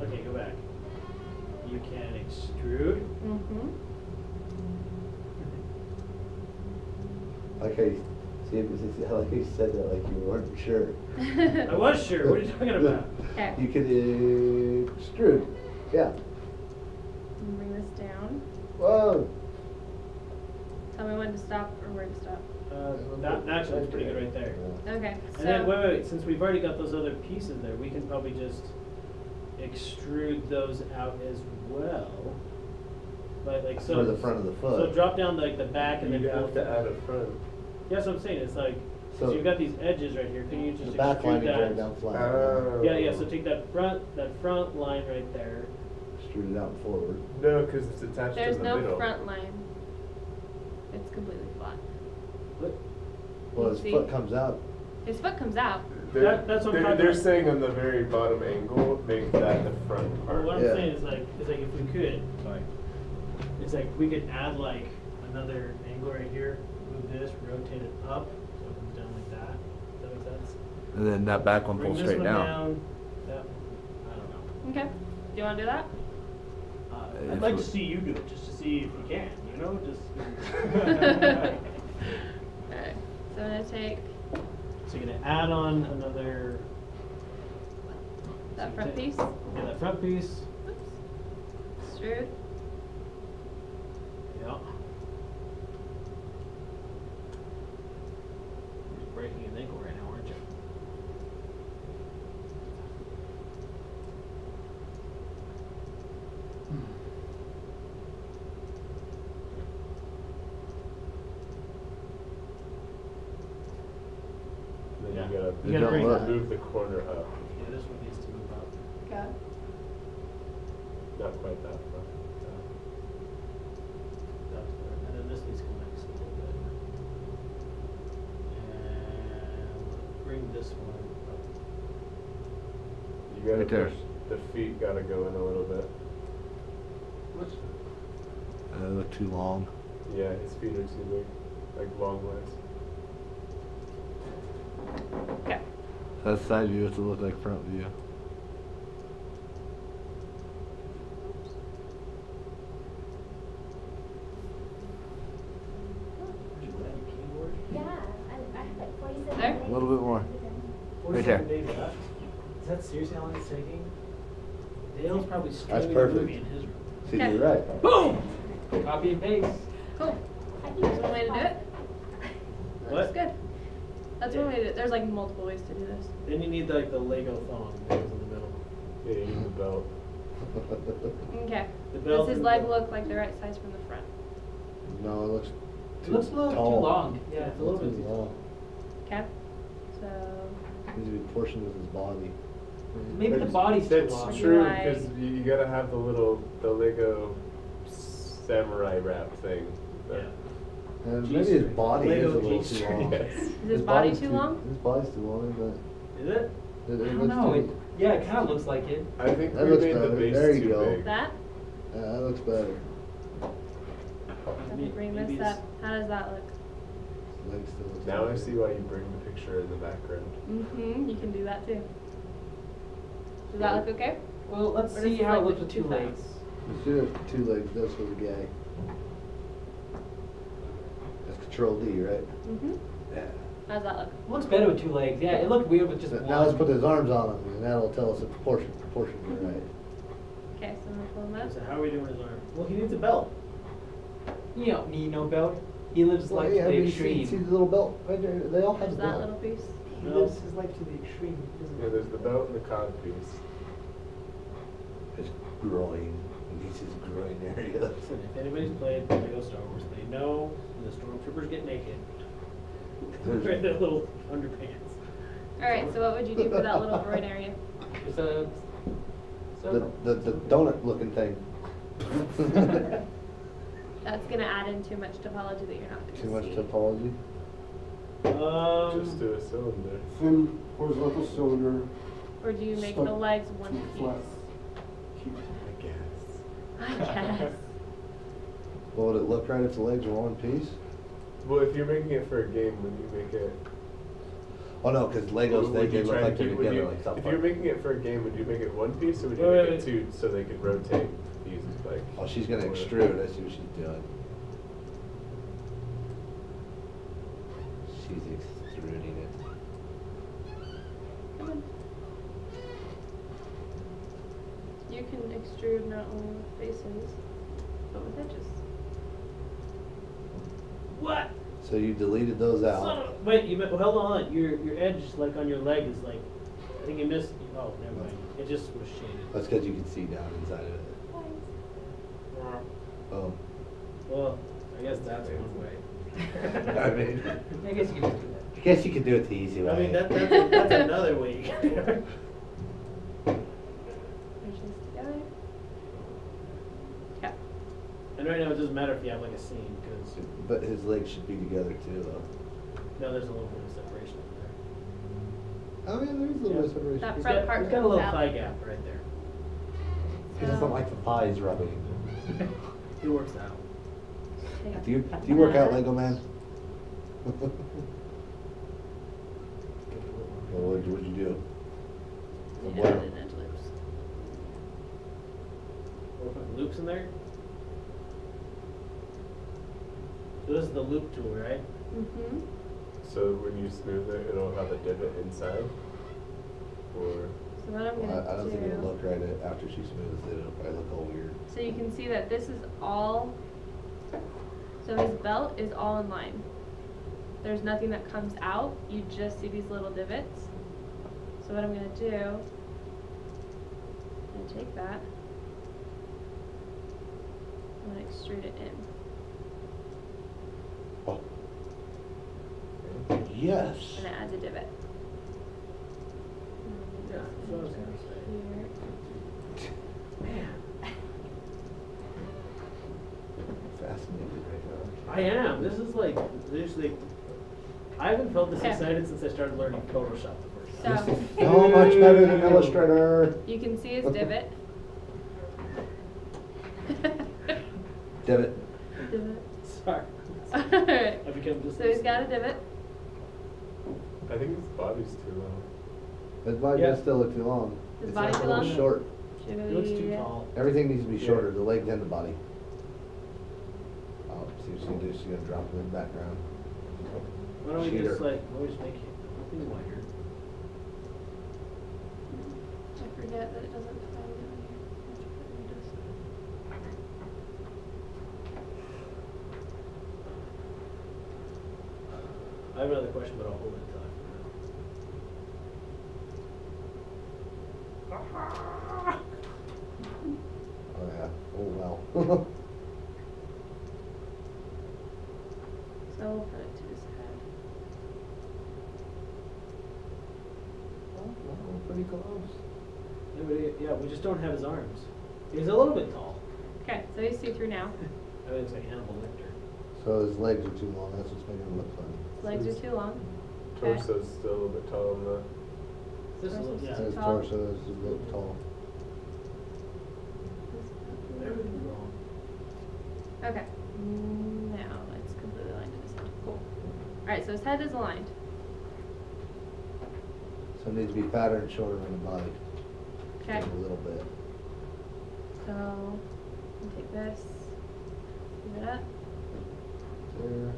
Okay, go back. You can extrude. Mm-hmm. Like how you, see, like you said that like you weren't sure. I was sure. What are you talking about? Okay. You could extrude. Yeah. Bring this down. Whoa. Tell me when to stop or where to stop. That actually looks pretty good right there. Okay. And then wait, since we've already got those other pieces there, we can probably just extrude those out as well. Like so. For the front of the foot. So drop down like the back and then You pull have to add a front. Yeah, that's what I'm saying. It's like so you've got these edges right here. Can you just the back line extrude is that? right down flat. Yeah. So take that front line right there. Extrude it out and forward. No, because it's attached There's to the no middle. front line. It's completely flat. What? Well, his See? foot comes out. His foot comes out. That's what I'm talking They're about. saying on the very bottom angle, make that the front Well, part. what I'm Yeah. saying is like if we could, it's like we could add like another angle right here. Move this, rotate it up, so it comes down like that. Does that make sense? And then that back one Bring pulls this straight one down. That, I don't know. Okay. Do you want to do that? I'd like to see you do it just to see if you can. You know, just. Alright. So I'm gonna take So you're gonna add on another. that front piece. Yeah, that front piece. Oops. Extrude. Yeah. You're breaking an ankle right now, aren't you? Then Yeah. you gotta, You gotta bring that. move the corner up. Yeah, this one needs to move up. Okay. Not quite that far. That's better. And then this needs to come next a little bit. And bring this one up. You gotta Right there. push, the feet gotta go in a little bit. They look too long. Yeah, his feet are too big, like long legs. Okay. That's side view, it's to look like front view. Yeah, I like 47 There? days. A little bit more. 47 there. days left? Is that seriously how long it's taking? Dale's probably That's streaming the perfect. movie in his room. See, Okay. you're right. Boom! Copy and paste. Cool. I think That's it's one way to do it. What? Looks good. That's one way to do it. There's like multiple ways to do this. Then you need like the Lego thong that goes in the middle. Yeah, you need the belt. Okay. The Does belt his and leg the- look like the right size from the front? No, it looks It looks a little tall. too long. Yeah, it's a little bit too long. Okay. So Needs to be portioned with his body. Maybe the That's- body's too That's long. true, Right. because you gotta have the Lego samurai wrap thing. Yeah. And G maybe his string. body Lego is a little G too string. long. Yes. is his body body's too long? His body's too long, but Is it? it I don't looks know. too- Yeah, it kind of looks like it. I think That we looks made the better. base There you too go. big. That? Yeah, that looks better. Let me bring Maybe this it's- up. How does that look? His legs still look Now I better. see why you bring the picture in the background. Mm-hmm. You can do that too. Does that look okay? Well, let's Or does see it how it like looks look with too two fast? legs. Let's do it two legs, that's for the guy. That's Control D, right? Mm-hmm. Yeah. How does that look? It looks better with two legs. Yeah, it looked weird with just one. Now let's put his arms on him, and that'll tell us the proportion right. Okay, so I'm gonna pull him up. So how are we doing his arm? Well, he needs a belt. You don't need no belt. He lives Well, life yeah, to but the you see extreme. the little belt right there? They all have There's the that belt. little piece. He No. lives his life to the extreme. He doesn't- Yeah, there's the belt and the cod piece. His groin. He needs his groin area. Listen, if anybody's played Lego Star Wars, they know when the stormtroopers get naked. Wear their little underpants. Alright, so what would you do for that little groin area? It's a The, circle. the donut looking thing. That's gonna add in too much topology that you're not gonna Too much see. topology. Just do a cylinder. Thin horizontal cylinder. Or do you make stuck the legs one to piece? flat. Keep- I guess. I guess. Well, would it look right if the legs were one piece? Well, if you're making it for a game, when you make it. Oh no, because Legos, they Would you look try like to they're keep, would together you, like something. if you're making it for a game, would you make it one piece or would you Wait, make wait, it two so they could rotate these like? Oh, she's gonna or- extrude. I see what she's doing. She's extruding it. Come on. You can extrude not only with faces, but with edges. What? So you deleted those Son out. of- Wait, hold on. Your edge, like on your leg, is like. I think you missed. Oh, never mind. It just was shaded. That's because you can see down inside of it. Oh. Well, I guess that's one way. I mean, I guess you can just do that. I guess you could do it the easy way. I mean, that's another way. Edges together. Yeah. And right now it doesn't matter if you have like a seam, because But his legs should be together too, though. now there's a little bit of separation in there. Oh yeah, there is a little bit of separation. That He's front got, part he's got a comes little out. thigh gap right there. He doesn't like the thighs rubbing. He works out. Take Do you work out, that. Lego man? Well, what'd you do? Yeah, and then edge loops. We'll put loops in there. So this is the loop tool, right? Mm-hmm. So when you smooth it, it'll have a divot inside? Or? So what I'm Well, gonna I don't think it'll do, look right after she smooths it. It'll probably look all weird. so you can see that this is all, so his belt is all in line. There's nothing that comes out, you just see these little divots. So what I'm gonna do, I'm gonna take that, I'm gonna extrude it in. Oh. Yes. And it adds a divot. Yeah, that's what I was gonna say. Here. Man, Fascinated right now. I am. This is like, seriously, I haven't felt this Okay. excited since I started learning Photoshop the first time. So, This is so much better than Illustrator. you can see his divot. Divot. Divot. Sorry. Alright. I become just. So he's got a divot. I think his body's too long. His body Yeah. does still look too long. His It's body like a too little long? short. Should It looks too we- tall. Everything needs to be Yeah. shorter, the legs and the body. Oh, see what she's gonna do, she's gonna drop him in the background. Why don't we Cheater. just like, always make it nothing wider? I forget that it doesn't fit down here. I have another question, but I'll hold it until after. Oh yeah, oh well. So we'll put it to his head. Oh, pretty close. Yeah, but yeah, we just don't have his arms. He's a little bit tall. Okay, so he's see-through now. I mean, it's like Hannibal Lecter. So his legs are too long, that's what's making him look funny. His legs are too long. Okay. Torso's still a little bit tall on the. This is, Torso's yeah, too His tall. torso is a little tall. everything's wrong. Okay, now it's completely aligned to his head. Cool. Alright, so his head is aligned. So it needs to be fatter and shorter on the body. Okay. A little bit. So, you take this, move it up, There,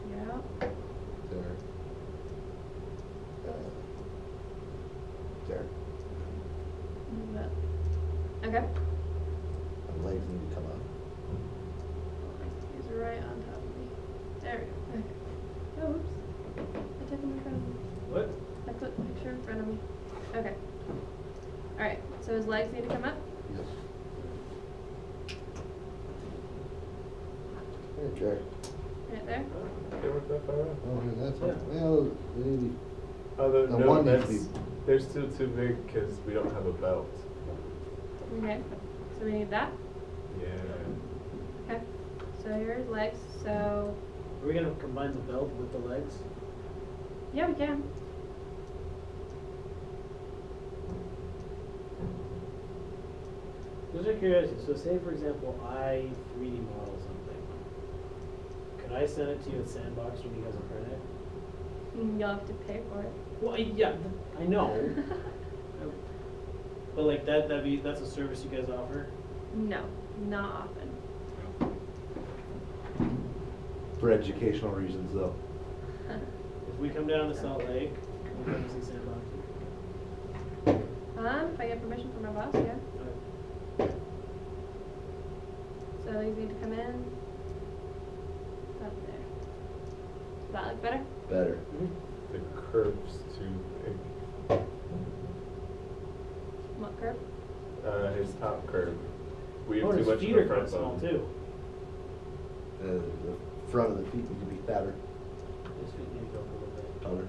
you're out. there. There. Move it up. Okay. The legs need to come up. He's right on top of me. There we go. Okay. Oh, oops. I took him in front of me. What? I put the picture in front of me. Okay. Alright, so his legs need to come up. Yes. Right there. Right there. They weren't that far out. Oh, that's, Yeah. well, maybe. Although, The no, one needs that's, to be- they're still too big because we don't have a belt. Okay. So we need that. Yeah. Okay. So here are his legs. So, Are we gonna combine the belt with the legs? yeah, we can. Just out of curiosity, so say for example, I 3D model something. Could I send it to you at Sandbox when you guys will print it? You'll have to pay for it. Well, yeah, I know. But like that's a service you guys offer? No, not often. For educational reasons, though. If we come down to Salt Lake, we'll come see Sandbox. If I get permission from my boss, yeah. So these need to come in. Up there. Does that look better? Better. The curve's too big. What curve? His top curve. We Oh, have his too much feet of are the front quite small bone. too. The front of the feet need to be fatter, His feet need to go up a little bit. taller.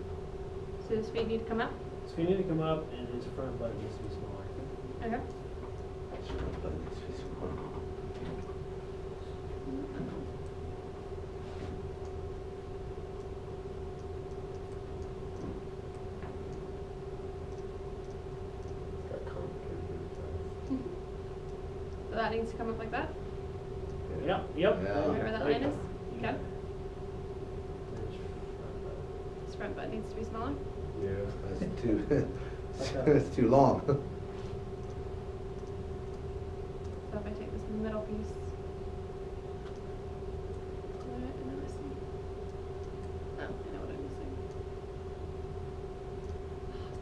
So his feet need to come up? His feet need to come up and his front butt needs to be smaller. Okay. But it's just one. Got complicated really fast. So that needs to come up like that? Yep. Yeah. Right where that line is? Okay. And his front butt. His front butt needs to be smaller? Yeah. That's too, Okay. it's too long. So if I take this middle piece. What am I missing? Oh, I know what I'm missing.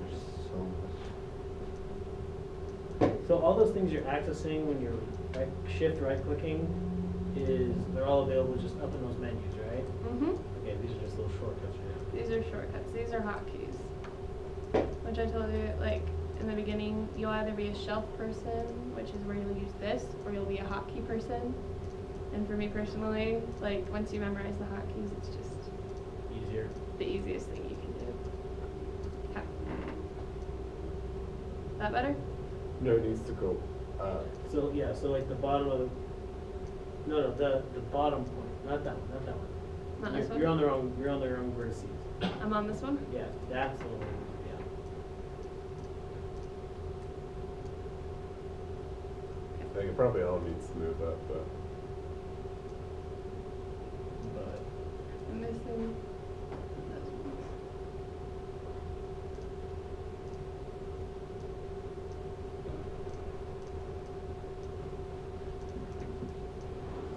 There's so much. So all those things you're accessing when you're right clicking they're all available just up in those menus, right? Mm-hmm. Okay, these are just little shortcuts for you. These are shortcuts. These are hotkeys. Which I told you, like, in the beginning, you'll either be a shelf person, which is where you'll use this, or you'll be a hotkey person. And for me personally, like, once you memorize the hotkeys, it's just Easier. the easiest thing you can do. Okay. That better? No, it needs to go up. So yeah, so like the bottom of the bottom point, not that one, not that one. Not you're, this one? you're on the wrong vertices. I'm on this one? Yeah, that's the one. Yeah. Like it probably all needs to move up, but But I'm missing those ones.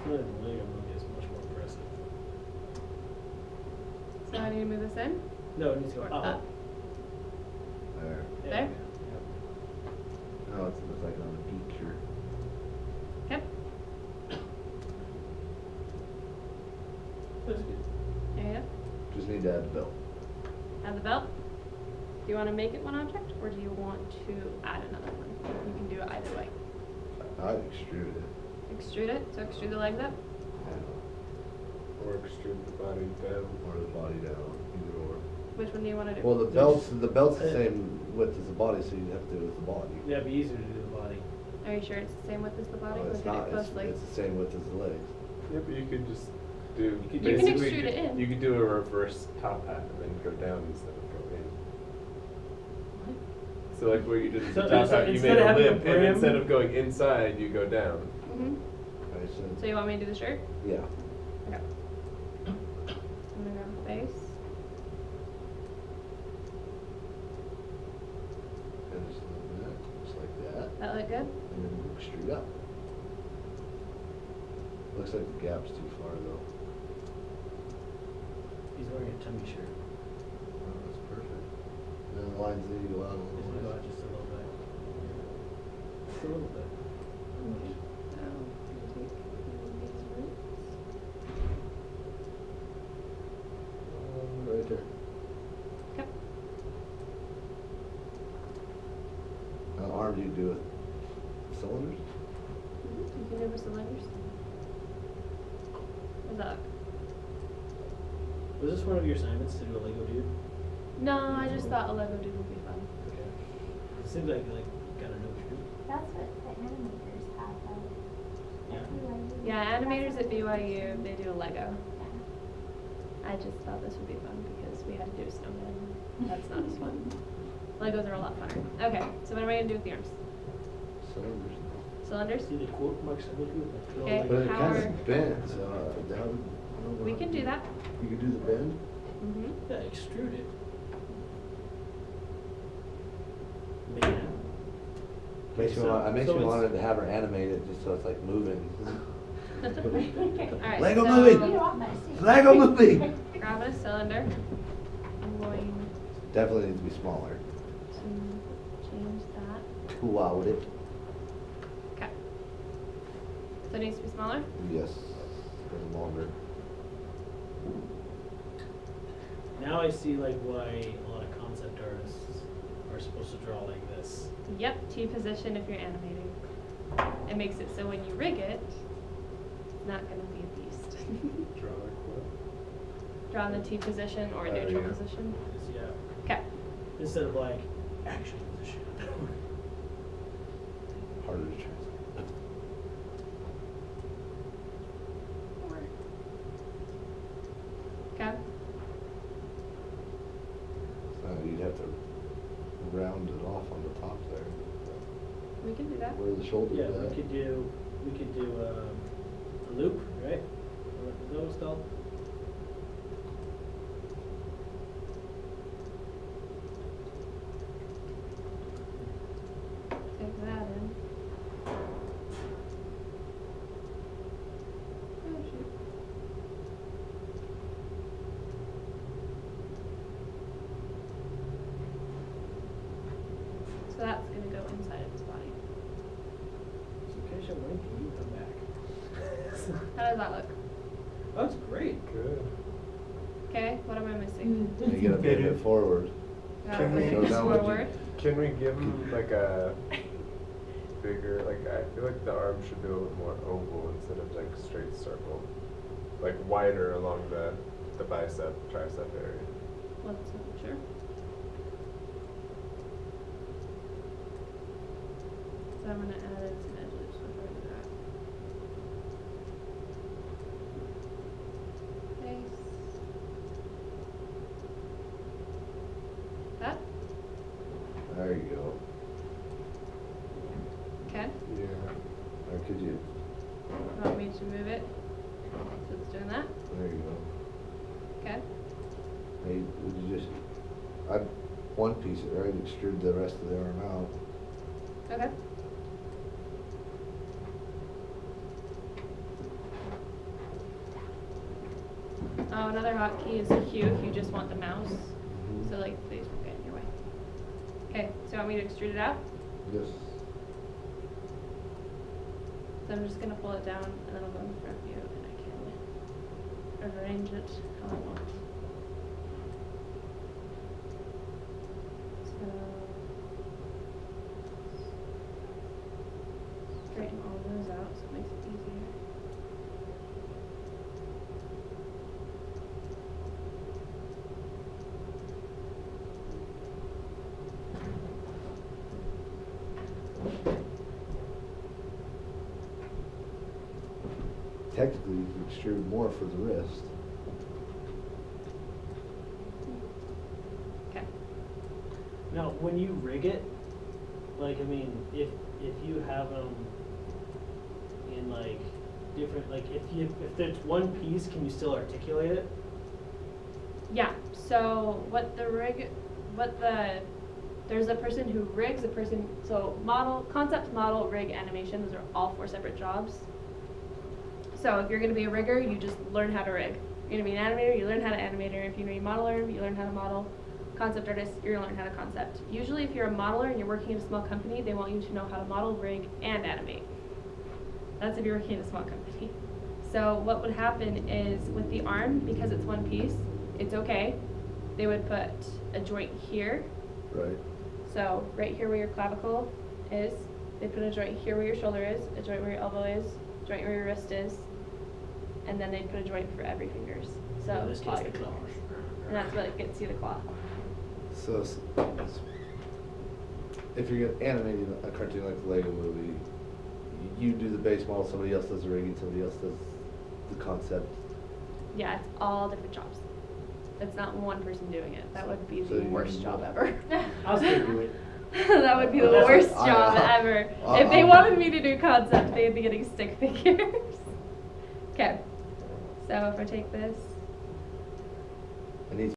some of the Lego movie is much more impressive. So I need to move this in? No, it needs to go Or up. up? There. There? Yeah. No, it's like on a beach or. Okay. That's good. There you go. Just need to add the belt. Add the belt. Do you want to make it one object, or do you want to add another one? You can do it either way. I'd extrude it. Extrude it, so extrude the legs up. or extrude the body down. Or the body down, either or. Which one do you want to do? Well, the belt's the same width as the body, so you'd have to do it with the body. Yeah, it'd be easier to do the body. Are you sure it's the same width as the body? No, it's Look at not, it closely. it's the same width as the legs. Yeah, but you could just do. You can basically extrude it in. You could do a reverse top hat and then go down instead of go in. So like where you did the So- top so hat, you instead made of a having a lip, and brim- instead of going inside, you go down. Mm-hmm. Okay, So you want me to do the shirt? yeah. Okay. I'm gonna grab the face. And just like that, That look good? and then extrude up. Looks like the gap's too far though. He's wearing a tummy shirt. Oh, that's perfect. And then the lines need to go out a He's little gonna go bit. out just a little bit. Just a little bit. So, you take these roots. Right there. Okay. How arm do you do it? Cylinders? You can do with cylinders. How's that? Was this one of your assignments to do a Lego dude? No, I just thought a Lego dude would be fun. Okay. It seems like you gotta know what you're doing. That's what the animators have, though. Yeah. Yeah, animators at BYU, they do a Lego. Yeah. I just thought this would be fun because we had to do a snowman. That's not as fun. Legos are a lot funner. Okay, so what am I gonna do with the arms? Cylinders. Cylinders? See the quote marks I would do with Okay. But it kind Power. of bends, so that would, We can do that. You could do the bend? Mm-hmm. Yeah, extrude it. Man. Makes me So- want, it makes so me it's- wanted to have her animate it just so it's like moving. Alright, Lego so movie! You don't want that to see. Lego movie! grab a cylinder. I'm going Definitely needs to be smaller. to change that. Wow, would it? Okay. So it needs to be smaller? Yes. And longer. Now I see like why a lot of concept artists are supposed to draw like this. Yep, T position if you're animating. It makes it so when you rig it, it's not going to be a beast. Draw like what? Draw in the T position or Oh, neutral yeah. position. Is, yeah. Okay. Instead of like action position. Harder to translate. Okay. You'd have to round it off on the top there. We can do that. Where the shoulders Yeah, at. we could do a loop, right? What is that what's called? Take that in. Oh, shoot. So that's going to go inside of his body. So Kaysha, when can you come back? How does that look? That's great. Good. Okay, what am I missing? You gotta bend it forward. Can we- So now what you- forward? Can we give him like a bigger, like I feel like the arm should be a little more oval instead of like straight circle. Like wider along the bicep, tricep area. Let's sure. So I'm gonna add in some edge loops before I do that. Face. That? There you go. Okay. Yeah. Or could you? You want me to move it? So it's doing that? There you go. Okay. Hey, would you just, I'd one piece it, right? Extrude the rest of the arm out. Okay. Oh, another hotkey is Q if you just want the mouse. So like these won't get in your way. Okay, so you want me to extrude it out? Yes. So I'm just gonna pull it down and then I'll go in front of you and I can arrange it how I want. So straighten all those out so it makes it easier. Technically, you could extrude more for the wrist. Okay. Now, when you rig it, like I mean, if you have them in like different, like if there's one piece, can you still articulate it? Yeah, so there's a person who rigs, so model, concept, model, rig, animation, those are all 4 separate jobs. So if you're gonna be a rigger, you just learn how to rig. You're gonna be an animator, you learn how to animator. If you're gonna be a modeler, you learn how to model. Concept artist, you're gonna learn how to concept. Usually if you're a modeler and you're working in a small company, they want you to know how to model, rig, and animate. That's if you're working in a small company. So what would happen is with the arm, because it's one piece, it's okay. They would put a joint here. Right. So right here where your clavicle is, they put a joint here where your shoulder is, a joint where your elbow is, a joint where your wrist is, and then they put a joint for every fingers. So In this all case, your the claw. fingers. And that's what gets you the claw. So, if you're animating a cartoon like the Lego movie, you do the base model, somebody else does the rigging, somebody else does the concept. Yeah, it's all different jobs. It's not one person doing it. That would be So the you worst need job more. ever. I'll still do it. That would be the That's worst what- job ever. If they wanted me to do concept, they'd be getting stick figures. Okay. So if I take this